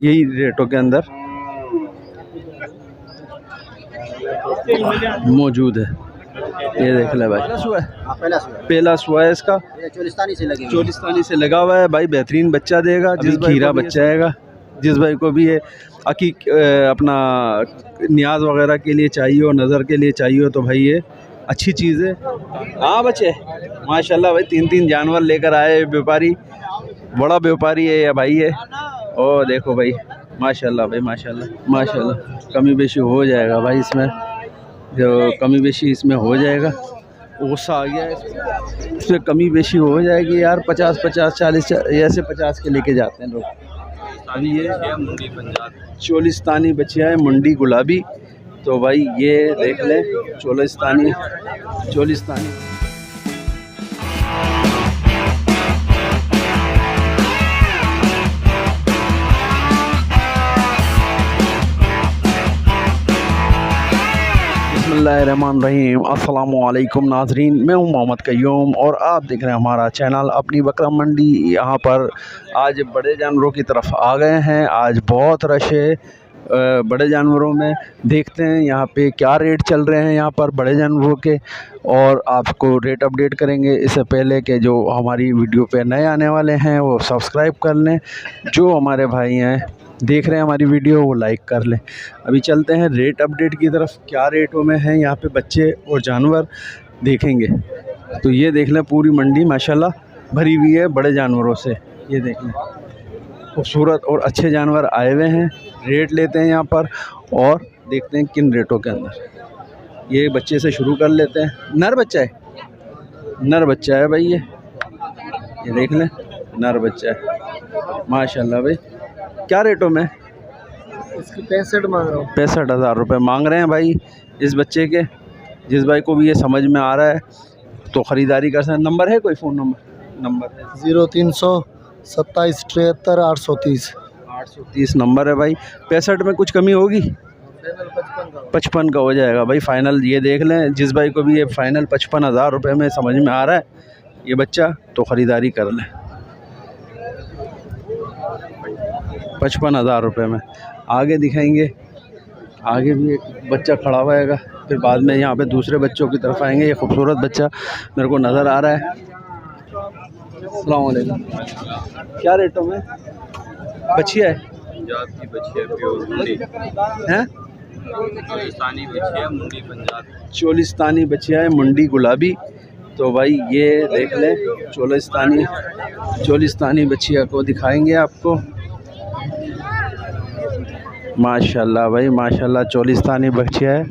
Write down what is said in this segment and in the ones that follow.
यही रेटों के अंदर मौजूद है। ये देख ले भाई, पहला सुआ है इसका, चोलिस्तानी से लगा हुआ है भाई। बेहतरीन बच्चा देगा, जिस खीरा बच्चा आएगा। जिस भाई को भी ये अपना न्याज वगैरह के लिए चाहिए हो, नज़र के लिए चाहिए हो, तो भाई ये अच्छी चीज़ है। हाँ बच्चे माशाल्लाह भाई, 3 जानवर लेकर आए व्यापारी, बड़ा व्यापारी है ये भाई है। और देखो भाई माशाल्लाह भाई, माशाल्लाह माशाल्लाह। कमी बेशी हो जाएगा भाई इसमें, जो कमी बेशी इसमें हो जाएगा। गुस्सा आ गया है इसमें, कमी बेशी हो जाएगी यार। 50 40 ऐसे 50 के लेके जाते हैं लोग। अभी ये मुंडी पंजाब चोलिस्तानी बच्चियाँ है, मुंडी गुलाबी। तो भाई ये देख लें, चोलिस्तानी। बिस्मिल्लाहिर्रहमानिर्रहीम। अस्सलामुअलैकुम नाज़रीन, मैं हूं मोहम्मद कय्यूम और आप देख रहे हैं हमारा चैनल अपनी बकरा मंडी। यहां पर आज बड़े जानवरों की तरफ आ गए हैं। आज बहुत रश है बड़े जानवरों में। देखते हैं यहाँ पे क्या रेट चल रहे हैं यहाँ पर बड़े जानवरों के, और आपको रेट अपडेट करेंगे। इससे पहले कि जो हमारी वीडियो पे नए आने वाले हैं वो सब्सक्राइब कर लें, जो हमारे भाई हैं देख रहे हैं हमारी वीडियो वो लाइक कर लें। अभी चलते हैं रेट अपडेट की तरफ, क्या रेटों में हैं यहाँ पे बच्चे और जानवर देखेंगे। तो ये देख लें, पूरी मंडी माशाल्लाह भरी हुई है बड़े जानवरों से। ये देख लें, खूबसूरत और अच्छे जानवर आए हुए हैं। रेट लेते हैं यहाँ पर और देखते हैं किन रेटों के अंदर। ये बच्चे से शुरू कर लेते हैं। नर बच्चा है, नर बच्चा है भाई। ये देख लें, नर बच्चा है माशाल्लाह भाई। क्या रेटों में? इसकी 65 मांग रहा हूँ। 65,000 रुपये मांग रहे हैं भाई इस बच्चे के। जिस भाई को भी ये समझ में आ रहा है तो ख़रीदारी कर सकते। नंबर है कोई? फ़ोन नंबर है 0300 27 73 830 नंबर है भाई। 65 में कुछ कमी होगी? 55 का हो जाएगा भाई फाइनल। ये देख लें, जिस भाई को भी ये फाइनल 55,000 रुपये में समझ में आ रहा है ये बच्चा तो ख़रीदारी कर लें। 55,000 रुपये में। आगे दिखाएंगे, आगे भी एक बच्चा खड़ा हुआ है, फिर बाद में यहाँ पे दूसरे बच्चों की तरफ आएंगे। ये खूबसूरत बच्चा मेरे को नज़र आ रहा है। अस्सलाम वालेकुम। क्या रेटों में बच्चियाँ है? पंजाब की बच्चियाँ प्योर मुंडी हैं, चोलिस्तानी बच्चियाँ मुंडी पंजाब, चोलिस्तानी बच्चियाँ है मुंडी गुलाबी। तो भाई ये देख लें, चोलिस्तानी बच्चियाँ को दिखाएंगे आपको। माशाल्लाह भाई माशाल्लाह, चोलिस्तानी बच्चियाँ है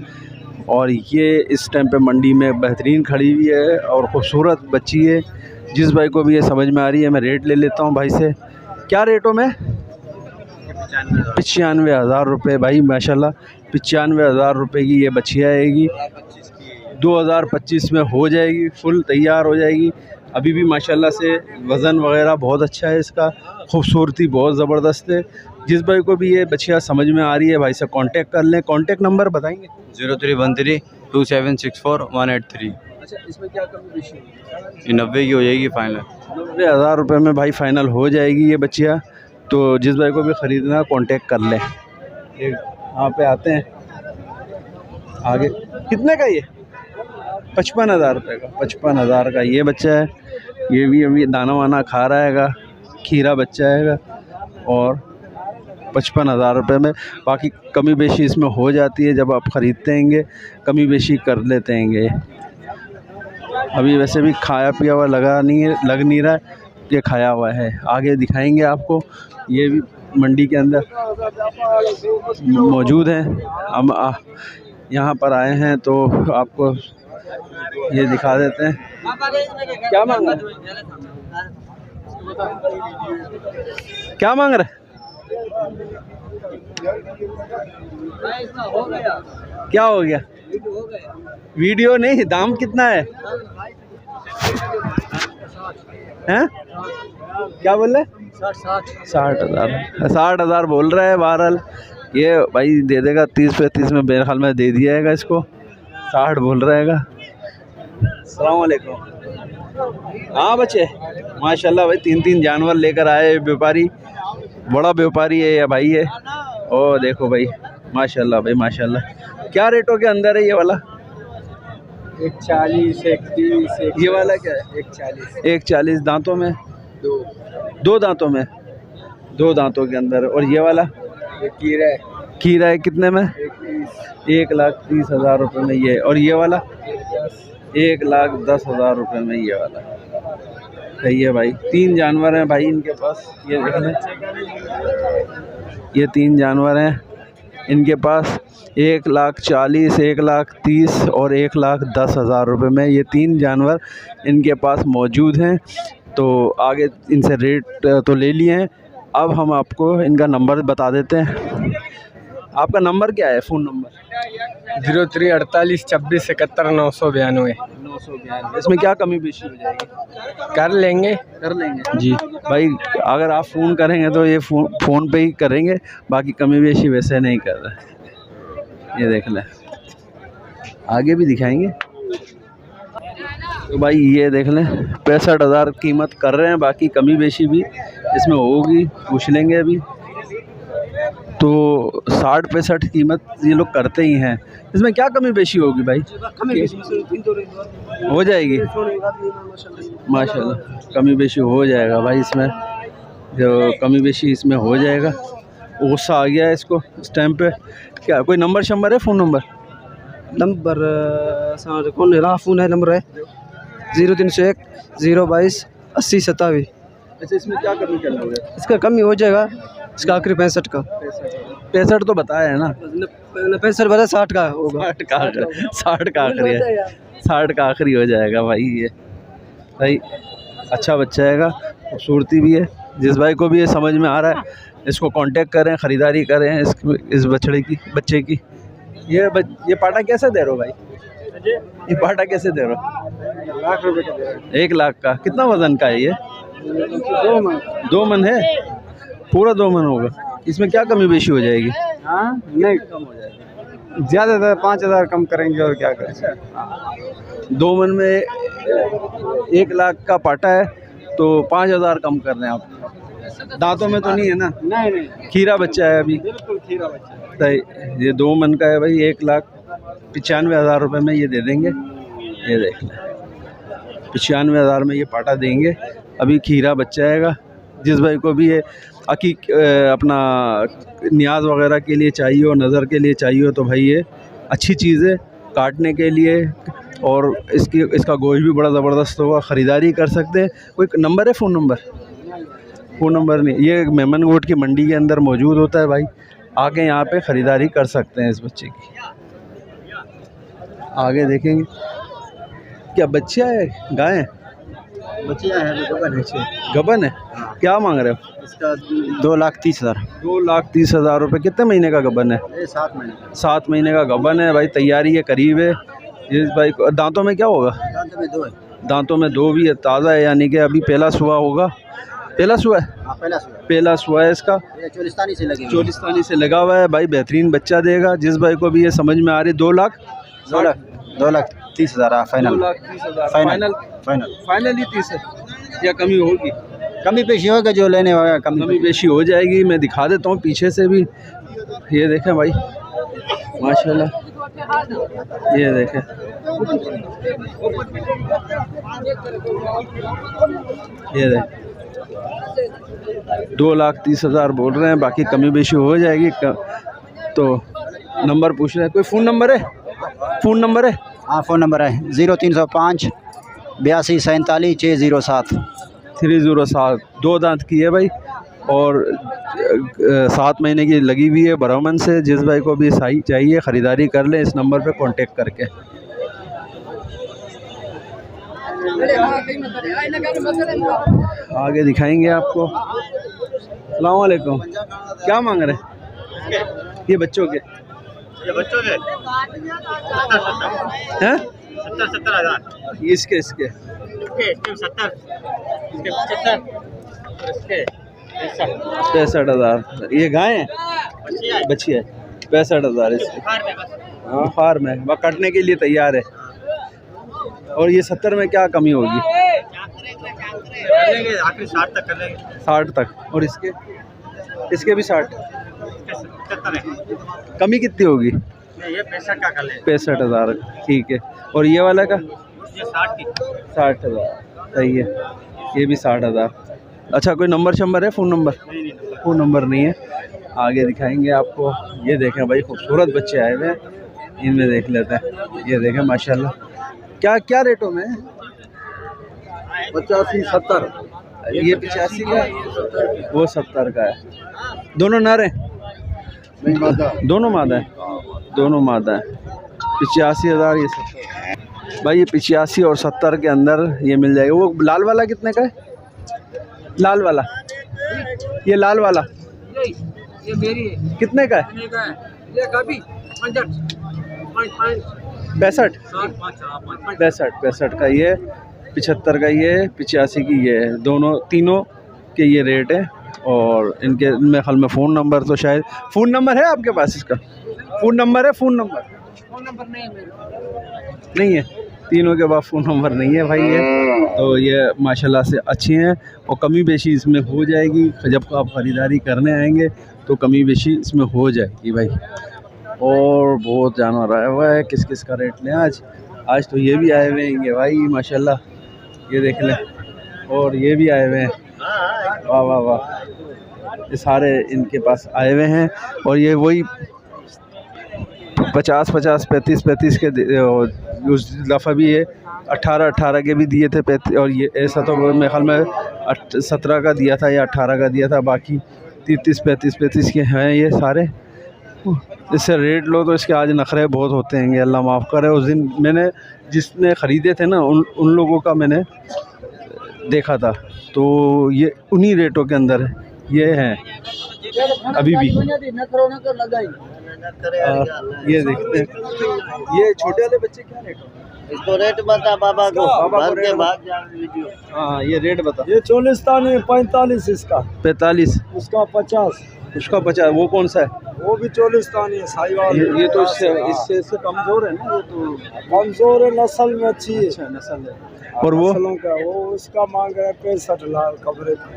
और ये इस टाइम पे मंडी में बेहतरीन खड़ी हुई है और ख़ूबसूरत बच्ची है। जिस भाई को भी ये समझ में आ रही है मैं रेट ले लेता हूँ भाई से। क्या रेटों में? 95,000 रुपये भाई माशाल्लाह। 95,000 रुपये की ये बच्चियाँ आएगी। 2025 में हो जाएगी, फुल तैयार हो जाएगी। अभी भी माशाल्लाह से वज़न वगैरह बहुत अच्छा है इसका, खूबसूरती बहुत ज़बरदस्त है। जिस भाई को भी ये बच्चियाँ समझ में आ रही है भाई से कांटेक्ट कर लें। कांटेक्ट नंबर बताएंगे? 0313 2764 183। अच्छा, इसमें क्या कमी बेशी? ये 90 की हो जाएगी फाइनल। 90,000 रुपये में भाई फाइनल हो जाएगी ये बच्चियाँ। तो जिस भाई को भी ख़रीदना कांटेक्ट कर लें। यहाँ पे आते हैं आगे। कितने का ये? 55,000 रुपये का। 55,000 का ये बच्चा है। ये भी अभी दाना वाना खा रहा हैगा, खीरा बच्चा हैगा। और 55,000 रुपये में बाकी कमी बेशी इसमें हो जाती है। जब आप ख़रीदते हैंगे कमी बेशी कर लेते हैंगे। अभी वैसे भी खाया पिया हुआ लग नहीं रहा है कि खाया हुआ है। आगे दिखाएंगे आपको। ये भी मंडी के अंदर मौजूद हैं। हम यहाँ पर आए हैं तो आपको ये दिखा देते हैं। क्या मांगा? क्या मांग रहे? क्या हो गया? वीडियो नहीं, दाम कितना है? हैं? क्या बोल रहे? 60,000 बोल रहा है। बहरहाल ये भाई दे देगा 30-35 में, मेरे ख्याल में दे दिया है इसको। 60 बोल रहेगा। अस्सलाम वालेकुम। हाँ बच्चे माशाल्लाह भाई, 3 जानवर लेकर आए व्यापारी, बड़ा व्यापारी है ये भाई है। ओ देखो भाई, माशाल्लाह भाई माशाल्लाह। क्या रेटों के अंदर है ये वाला? 140, 130, ये वाला क्या है? 140, 140 दांतों में, 2 दो दांतों में, दो दांतों के अंदर। और ये वाला कीरा है, खीरा है कितने में? 130, 1,30,000 रुपये में ये। और ये वाला 1,10,000 रुपये में ये वाला। सही है भाई। 3 जानवर हैं भाई इनके पास, ये देख लें, ये 3 जानवर हैं इनके पास। 1,40,000, 1,30,000 और 1,10,000 रुपये में ये 3 जानवर इनके पास मौजूद हैं। तो आगे इनसे रेट तो ले लिए हैं, अब हम आपको इनका नंबर बता देते हैं। आपका नंबर क्या है, फ़ोन नंबर? 03 48 26 71 992। 992। इसमें क्या कमी बेशी हो जाएगी? कर लेंगे। कर लेंगे जी भाई। अगर आप फ़ोन करेंगे तो ये फ़ोन पे ही करेंगे, बाकी कमी बेशी वैसे नहीं कर रहे। ये देख लें, आगे भी दिखाएंगे। तो भाई ये देख लें, 65,000 कीमत कर रहे हैं, बाकी कमी बेशी भी इसमें होगी, पूछ लेंगे अभी। तो 60-65 कीमत ये लोग करते ही हैं। इसमें क्या कमी बेशी होगी भाई? हो जाएगी माशाल्लाह, कमी बेशी हो जाएगा भाई इसमें, जो कमी बेशी इसमें हो जाएगा। गुस्सा आ गया है इसको इस टाइम पे। क्या कोई नंबर शंबर है, फ़ोन नंबर? कौन है? फ़ोन है, नंबर है 0301 022 80 27। अच्छा, इसमें क्या कमी कर लोगे? इसका कमी हो जाएगा, इसका आखिरी 65 का। 65 तो बताया है ना? 65 बता, 60 का होगा। 60 का आखिरी है, 60 का आखिरी हो जाएगा भाई। ये भाई अच्छा बच्चा हैगा, खूबसूरती भी है। जिस भाई को भी ये समझ में आ रहा है इसको कांटेक्ट करें, ख़रीदारी करें इस बच्चे की। ये पाटा कैसे दे रहे हो भाई? ये पाटा कैसे दे रहे हो? 1,00,000 रुपये का दे रहा है। 1 लाख का। कितना वज़न का है ये? 2 मन। 2 मन है, पूरा 2 मन होगा। इसमें क्या कमी बेशी हो जाएगी? हाँ, नहीं कम हो जाएगा, ज़्यादा 5,000 कम करेंगे और क्या करें। 2 मन में 1 लाख का पाटा है, तो 5,000 कम कर रहे हैं आप। दांतों में तो नहीं है ना? नहीं, खीरा बच्चा है अभी। बिल्कुल खीरा बच्चा। सही, ये 2 मन का है भाई। 1,95,000 रुपये में ये दे देंगे। ये देख लें, 95,000 में ये पाटा देंगे। अभी खीरा बच्चा हैगा। जिस भाई को भी ये अपना न्याज वगैरह के लिए चाहिए हो, नज़र के लिए चाहिए हो, तो भाई ये अच्छी चीज़ है काटने के लिए। और इसका गोश्त भी बड़ा ज़बरदस्त होगा, ख़रीदारी कर सकते हैं। कोई नंबर है, फ़ोन नंबर? फ़ोन नंबर नहीं। ये मेमन गोट की मंडी के अंदर मौजूद होता है भाई, आके यहाँ पे ख़रीदारी कर सकते हैं इस बच्चे की। आगे देखेंगे क्या बच्चा है, गाय है? बच्चियाँ हैं, गबन है। गबन है। क्या मांग रहे हो? इसका 2,30,000। 2,30,000 रुपये। कितने महीने का गबन है? 7 महीने। 7 महीने का गबन है भाई। तैयारी के करीब है। जिस भाई को दांतों में क्या होगा? दांतों में 2 है। दांतों में 2 भी है, ताज़ा है, यानी कि अभी पहला सुआ होगा। पहला सुआ है, हाँ, पहला सुआ है इसका। ये चोलिस्तानी से लगी। चोलिस्तानी से लगा हुआ है भाई, बेहतरीन बच्चा देगा। जिस भाई को भी ये समझ में आ रही, 2,30,000 फाइनल। 2,30,000 फाइनल ही 30 है या कमी होगी? कमी पेशी होगा, जो लेने वाला कमी बेशी हो जाएगी। मैं दिखा देता हूँ पीछे से भी। ये देखें भाई माशाल्लाह, ये देखें, ये देखें। 2,30,000 बोल रहे हैं, बाकी कमी बेशी हो जाएगी। तो नंबर पूछ रहे हैं, कोई फ़ोन नंबर है? फ़ोन नंबर है? हाँ, फ़ोन नंबर है 0305 82 47 607। 307। 2 दांत की है भाई, और 7 महीने की लगी हुई है बरहमन से। जिस भाई को भी सही चाहिए ख़रीदारी कर लें इस नंबर पे कांटेक्ट करके। आगे दिखाएंगे आपको। अस्सलाम वालेकुम। क्या मांग रहे हैं ये बच्चों के? हैं? 70,000। इसके 65,000। ये गाय है, बच्ची है। 65,000 इसके। हाँ, फार में वह काटने के लिए तैयार है। और ये 70 में क्या कमी होगी? आखिर 60 तक कर लेंगे। 60 तक। और इसके इसके भी 60। 75 है। कमी कितनी होगी? ये 65 का कल है। 65,000, ठीक है। और ये वाला का? ये 60 की। 60,000, सही है। ये भी 60,000। अच्छा, कोई नंबर शंबर है? Phone number? नहीं फ़ोन नंबर नहीं है। आगे दिखाएंगे आपको। ये देखें भाई, खूबसूरत बच्चे आए हुए हैं, इनमें देख लेते हैं। ये देखें माशाल्लाह, क्या क्या रेटों में? 85 70। ये 85 का है, वो 70 का है। दोनों नर हैं? नहीं मादा। दोनों मादा है, दोनों मादा है। 85,000 ये 70। भाई ये 85 और 70 के अंदर ये मिल जाएगा। वो लाल वाला कितने का है? लाल वाला, ये लाल वाला ये मेरी है। कितने का है? ये कभी 65 65 65 का ये, 75 का ये, 85 की ये, दोनों तीनों के ये रेट है। और इनके मेरे ख्याल में फ़ोन नंबर तो शायद, फ़ोन नंबर है आपके पास इसका? फ़ोन नंबर है? फ़ोन नंबर नहीं है मेरा। नहीं है, तीनों के पास फ़ोन नंबर नहीं है भाई। ये तो ये माशाल्लाह से अच्छी हैं और कमी बेशी इसमें हो जाएगी। जब आप ख़रीदारी करने आएंगे तो कमी बेशी इसमें हो जाएगी भाई। और बहुत जानवर आया हुआ है, किस किस का रेट लें आज? आज तो ये भी आए हुए हैं ये भाई माशाल्लाह, ये देख लें। और ये भी आए हुए हैं, वाह वाह वाह, ये सारे इनके पास आए हुए हैं। और ये वही 50 35 के उस दफ़ा भी ये 18 के भी दिए थे 35। और ये ऐसा तो मेरे ख्याल में 17 का दिया था या 18 का दिया था। बाकी 33 35 के हैं ये सारे। इससे रेट लो तो इसके आज नखरे बहुत होते हैं, अल्लाह माफ़ करे। उस दिन मैंने जिसने ख़रीदे थे ना उन लोगों का मैंने देखा था, तो ये उन्हीं रेटों के अंदर ये हैं अभी भी। ये देखते हैं, ये छोटे वाले बच्चे क्या रेट है? इसको रेट बता बाबा को, बाबा को भर के रेट बाद जान वीडियो। हाँ, ये रेट बता। ये 40 45 इसका, 45, उसका 50, उसका 50। वो कौन सा है? वो भी 40 है साहिवाल। ये तो इससे कमज़ोर है ना, ये तो कमजोर है, नस्ल में अच्छी है। अच्छा नस्ल है। और वो नस्लों का वो उसका मांग रहा है 65 लाख कबरे का।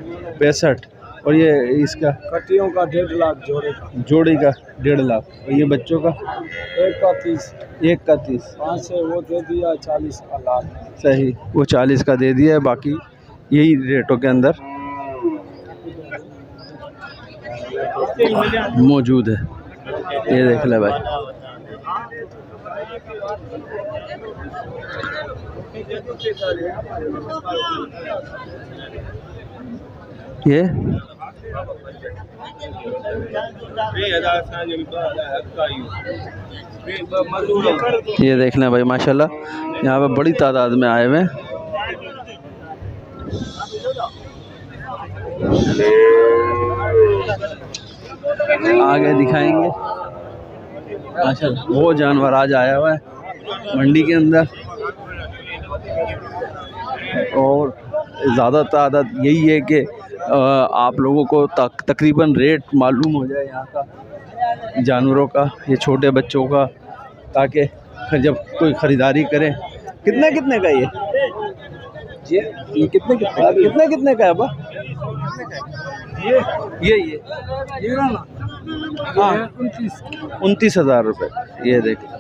65। और ये इसका कटियों का 1.5 लाख जोड़े का। जोड़ी का 1.5 लाख। और ये बच्चों का? एक का 30। एक का 30। 5 से वो दे दिया 40 का लाख। सही, वो 40 का दे दिया है। बाकी यही रेटों के अंदर मौजूद है। ये देख ले भाई, ये देख लें भाई माशाल्लाह, यहाँ पे बड़ी तादाद में आए हुए हैं। आगे दिखाएंगे माशाल्लाह, वो जानवर आज आया हुआ है मंडी के अंदर। और ज़्यादा तादाद यही है कि आप लोगों को तकरीबन रेट मालूम हो जाए यहाँ का जानवरों का, ये छोटे बच्चों का, ताकि जब कोई ख़रीदारी करें। कितने कितने का ये कितने का है बा? ये हाँ 29,000 रुपये। ये देखिए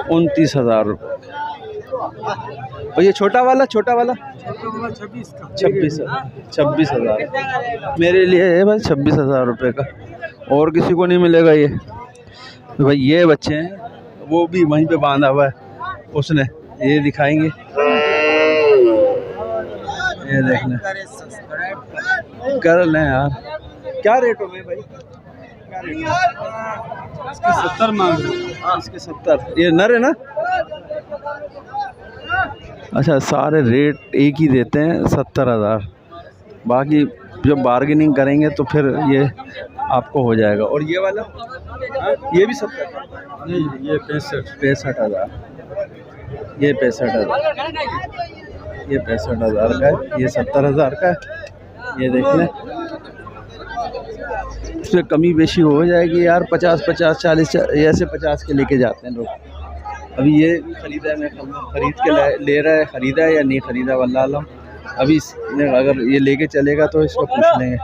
29,000 रुपये। और ये छोटा वाला 26,000 मेरे लिए है भाई, 26,000 रुपये का। और किसी को नहीं मिलेगा ये भाई। ये बच्चे हैं, वो भी वहीं पे बांधा हुआ है उसने, ये दिखाएंगे। ये देखना कर लें यार, क्या रेटों में भाई? इसके 70 मांग रहे। हाँ, इसके 70। ये नर है ना? अच्छा, सारे रेट एक ही देते हैं 70,000। बाकी जब बार्गेनिंग करेंगे तो फिर ये आपको हो जाएगा। और ये वाला ये भी 70? नहीं, ये 65,000। ये 65,000, ये 65,000 का है। ये 70,000 का है। ये देख लें, उसमें कमी बेशी हो जाएगी यार। 50 40 ऐसे 50 के लेके जाते हैं लोग। अभी ये ख़रीदा है, मैं ख़रीद के ले रहा है, ख़रीदा है या नहीं ख़रीदा वल्लाह आलम। अभी अगर ये लेके चलेगा तो इसको पूछ लेंगे।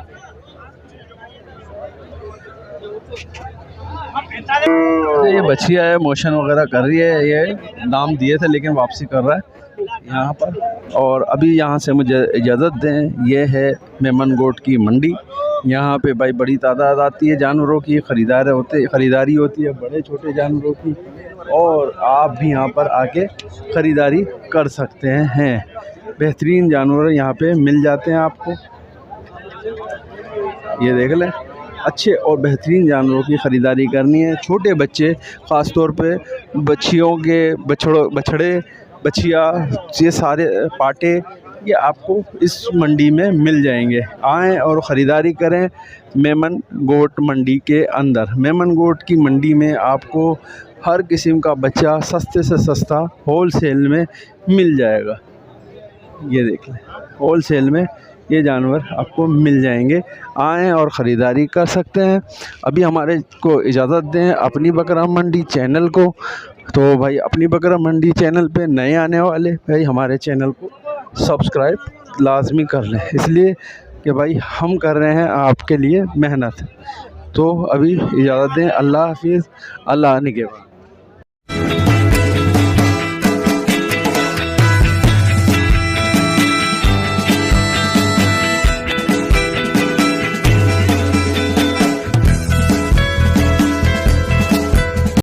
ये बच्चिया है, मोशन वगैरह कर रही है। ये दाम दिए थे लेकिन वापसी कर रहा है यहाँ पर। और अभी यहाँ से मुझे इजाज़त दें। ये है मेमन गोट की मंडी। यहाँ पे भाई बड़ी तादाद आती है जानवरों की, ख़रीदारी होती है बड़े छोटे जानवरों की। और आप भी यहाँ पर आके ख़रीदारी कर सकते हैं। बेहतरीन जानवर यहाँ पे मिल जाते हैं आपको। ये देख लें, अच्छे और बेहतरीन जानवरों की ख़रीदारी करनी है। छोटे बच्चे ख़ास तौर पे बच्चियों के बछड़े बछिया ये सारे पाटे ये आपको इस मंडी में मिल जाएंगे। आएँ और ख़रीदारी करें मेमन गोट मंडी के अंदर। मेमन गोट की मंडी में आपको हर किस्म का बच्चा सस्ते से सस्ता होल सेल में मिल जाएगा। ये देख लें, होल सेल में ये जानवर आपको मिल जाएंगे। आएँ और ख़रीदारी कर सकते हैं। अभी हमारे को इजाज़त दें अपनी बकरा मंडी चैनल को। तो भाई अपनी बकरा मंडी चैनल पे नए आने वाले भाई हमारे चैनल को सब्सक्राइब लाजमी कर लें, इसलिए कि भाई हम कर रहे हैं आपके लिए मेहनत। तो अभी इजाज़त दें। अल्लाह हाफिज़, अल्लाह निगहबान।